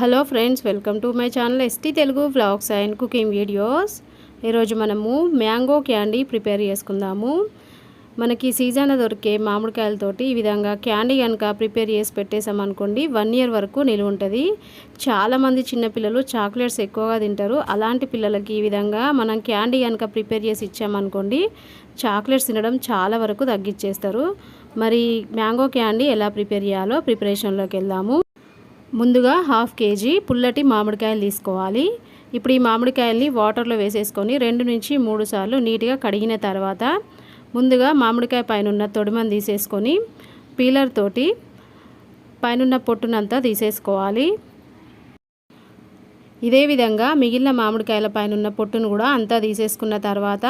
Hello friends, welcome to my channel ST Telugu vlogs and cooking videos. ఈరోజు మనము mango candy prepare చేసుకుందాము. మనకి season దొరికే మామిడికాయలతోటి ఈ విధంగా క్యాండీ కనుక ప్రిపేర్ చేసి పెట్టేసామనుకోండి 1 ఇయర్ వరకు నిలువ ఉంటుంది. చాలామంది చిన్నపిల్లలు చాక్లెట్స్ ఎక్కువగా తింటారు. అలాంటి పిల్లలకి ఈ విధంగా మనం క్యాండీ కనుక ప్రిపేర్ చేసి ఇచ్చామనుకోండి చాక్లెట్స్ తినడం చాలా వరకు తగ్గించేస్తారు. మరి మ్యాంగో క్యాండీ ఎలా ప్రిపేర్ చేయాలో ప్రిపరేషన్లోకి వెళ్దాము. ముందుగా 1/2 kg పుల్లటి మామిడికాయలు తీసుకోవాలి. ఇప్పుడు ఈ మామిడికాయల్ని వాటర్లో వేసేసుకొని 2 నుంచి 3 సార్లు నీట్గా కడిగిన తర్వాత ముందుగా మామిడికాయ పైన తొడిమని తీసేసుకొని పీలర్ తోటి పైన పొట్టునంతా తీసేసుకోవాలి. ఇదే విధంగా మిగిలిన మామిడికాయల పైన పొట్టును కూడా అంతా తీసేసుకున్న తర్వాత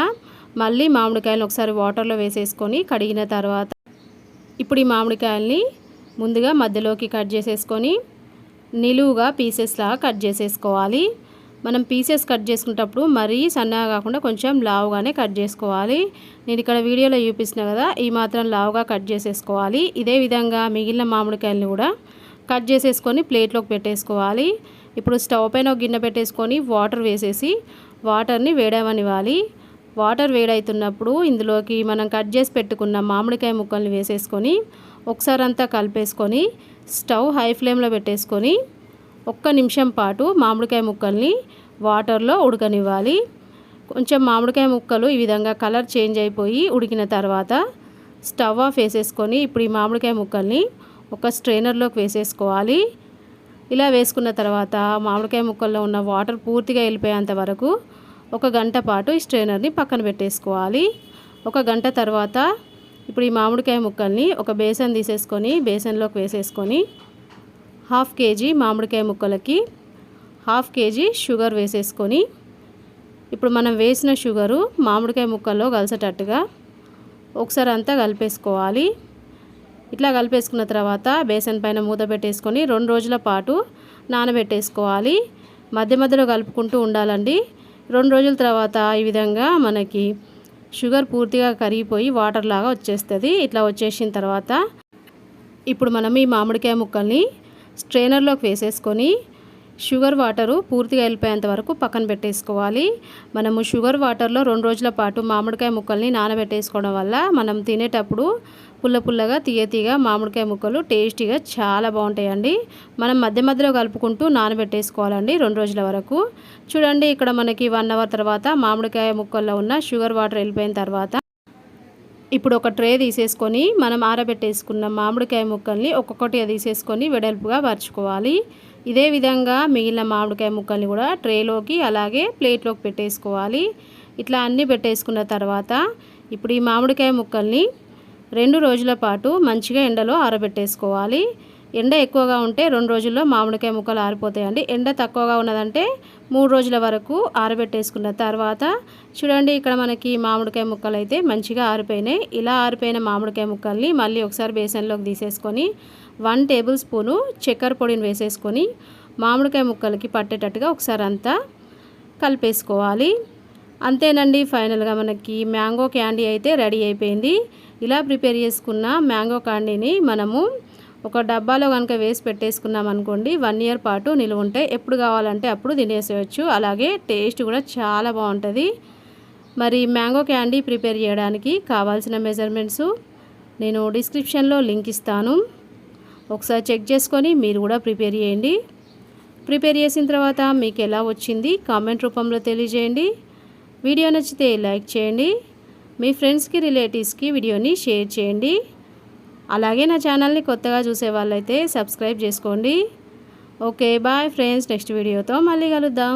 మళ్ళీ మామిడికాయలను ఒకసారి వాటర్లో వేసేసుకొని కడిగిన తర్వాత ఇప్పుడు ఈ మామిడికాయల్ని ముందుగా మధ్యలోకి కట్ చేసేసుకొని నిలువుగా పీసెస్ లాగా కట్ చేసేసుకోవాలి. మనం పీసెస్ కట్ చేసుకునేటప్పుడు మరీ సన్నగా కాకుండా కొంచెం లావుగానే కట్ చేసుకోవాలి. నేను ఇక్కడ వీడియోలో చూపిస్తున్నా కదా, ఈ మాత్రం లావుగా కట్ చేసేసుకోవాలి. ఇదే విధంగా మిగిలిన మామిడికాయలను కూడా కట్ చేసేసుకొని ప్లేట్లోకి పెట్టేసుకోవాలి. ఇప్పుడు స్టవ్ పైన ఒక గిన్నె పెట్టేసుకొని వాటర్ వేసేసి వాటర్ని వేడవనివ్వాలి. వాటర్ వేడవుతున్నప్పుడు ఇందులోకి మనం కట్ చేసి పెట్టుకున్న మామిడికాయ ముక్కల్ని వేసేసుకొని ఒకసారి అంతా కలిపేసుకొని స్టవ్ హై ఫ్లేమ్లో పెట్టేసుకొని 1 నిమిషం పాటు మామిడికాయ ముక్కల్ని వాటర్లో ఉడకనివ్వాలి. కొంచెం మామిడికాయ ముక్కలు ఈ విధంగా కలర్ చేంజ్ అయిపోయి ఉడికిన తర్వాత స్టవ్ ఆఫ్ వేసేసుకొని ఇప్పుడు ఈ మామిడికాయ ముక్కల్ని ఒక స్ట్రైనర్లోకి వేసేసుకోవాలి. ఇలా వేసుకున్న తర్వాత మామిడికాయ ముక్కల్లో ఉన్న వాటర్ పూర్తిగా వెళ్ళిపోయేంత వరకు 1 గంట పాటు ఈ స్ట్రైనర్ని పక్కన పెట్టేసుకోవాలి. 1 గంట తర్వాత ఇప్పుడు ఈ మామిడికాయ ముక్కల్ని ఒక బేసన్ తీసేసుకొని బేసన్లోకి వేసేసుకొని 1/2 kg మామిడికాయ ముక్కలకి 1/2 kg షుగర్ వేసేసుకొని ఇప్పుడు మనం వేసిన షుగరు మామిడికాయ ముక్కల్లో కలిసేటట్టుగా ఒకసారి అంతా కలిపేసుకోవాలి. ఇట్లా కలిపేసుకున్న తర్వాత బేసన్ పైన మూత పెట్టేసుకొని 2 రోజుల పాటు నానబెట్టేసుకోవాలి. మధ్య మధ్యలో కలుపుకుంటూ ఉండాలండి. 2 రోజుల తర్వాత ఈ విధంగా మనకి షుగర్ పూర్తిగా కరిగిపోయి వాటర్ లాగా వచ్చేస్తుంది. ఇట్లా వచ్చేసిన తర్వాత ఇప్పుడు మనం ఈ మామిడికాయ ముక్కల్ని స్ట్రైనర్లోకి వేసేసుకొని షుగర్ వాటరు పూర్తిగా వెళ్ళిపోయేంత వరకు పక్కన పెట్టేసుకోవాలి. మనము షుగర్ వాటర్లో 2 రోజుల పాటు మామిడికాయ ముక్కల్ని నానబెట్టేసుకోవడం వల్ల మనం తినేటప్పుడు పుల్ల పుల్లగా తీయగా మామిడికాయ ముక్కలు టేస్టీగా చాలా బాగుంటాయండి. మనం మధ్య మధ్యలో కలుపుకుంటూ నానబెట్టేసుకోవాలండి 2 రోజుల వరకు. చూడండి, ఇక్కడ మనకి 1 అవర్ తర్వాత మామిడికాయ ముక్కల్లో ఉన్న షుగర్ వాటర్ వెళ్ళిపోయిన తర్వాత ఇప్పుడు ఒక ట్రే తీసేసుకొని మనం ఆరబెట్టేసుకున్న మామిడికాయ ముక్కల్ని ఒక్కొక్కటిగా తీసేసుకొని వెడల్పుగా పరుచుకోవాలి. ఇదే విధంగా మిగిలిన మామిడికాయ ముక్కల్ని కూడా ట్రేలోకి అలాగే ప్లేట్లోకి పెట్టేసుకోవాలి. ఇట్లా అన్నీ పెట్టేసుకున్న తర్వాత ఇప్పుడు ఈ మామిడికాయ ముక్కల్ని 2 రోజుల పాటు మంచిగా ఎండలో ఆరబెట్టేసుకోవాలి. ఎండ ఎక్కువగా ఉంటే 2 రోజుల్లో మామిడికాయ ముక్కలు ఆరిపోతాయండి. ఎండ తక్కువగా ఉన్నదంటే 3 రోజుల వరకు ఆరబెట్టేసుకున్న తర్వాత చూడండి, ఇక్కడ మనకి మామిడికాయ ముక్కలు అయితే మంచిగా ఆరిపోయినాయి. ఇలా ఆరిపోయిన మామిడికాయ ముక్కల్ని మళ్ళీ ఒకసారి బేసన్లోకి తీసేసుకొని 1 టేబుల్ స్పూను చక్కెర పొడిని వేసేసుకొని మామిడికాయ ముక్కలకి పట్టేటట్టుగా ఒకసారి అంతా కలిపేసుకోవాలి. అంతేనండి, ఫైనల్గా మనకి మ్యాంగో క్యాండీ అయితే రెడీ అయిపోయింది. ఇలా ప్రిపేర్ చేసుకున్న మ్యాంగో క్యాండీని మనము ఒక డబ్బాలో కనుక వేసి పెట్టేసుకున్నాం అనుకోండి 1 ఇయర్ పాటు నిలువ ఉంటాయి. ఎప్పుడు కావాలంటే అప్పుడు తినేసేయచ్చు. అలాగే టేస్ట్ కూడా చాలా బాగుంటుంది. మరి మ్యాంగో క్యాండీ ప్రిపేర్ చేయడానికి కావాల్సిన మెజర్మెంట్స్ నేను డిస్క్రిప్షన్లో లింక్ ఇస్తాను. ఒకసారి చెక్ చేసుకొని మీరు కూడా ప్రిపేర్ చేయండి. ప్రిపేర్ చేసిన తర్వాత మీకు ఎలా వచ్చింది కామెంట్ రూపంలో తెలియజేయండి. వీడియో నచ్చితే లైక్ చేయండి. మీ ఫ్రెండ్స్కి రిలేటివ్స్కి వీడియోని షేర్ చేయండి. అలాగే నా ఛానల్ని కొత్తగా చూసే వాళ్ళైతే సబ్స్క్రైబ్ చేసుకోండి. Okay, bye friends. నెక్స్ట్ వీడియోతో మళ్ళీ కలుద్దాం.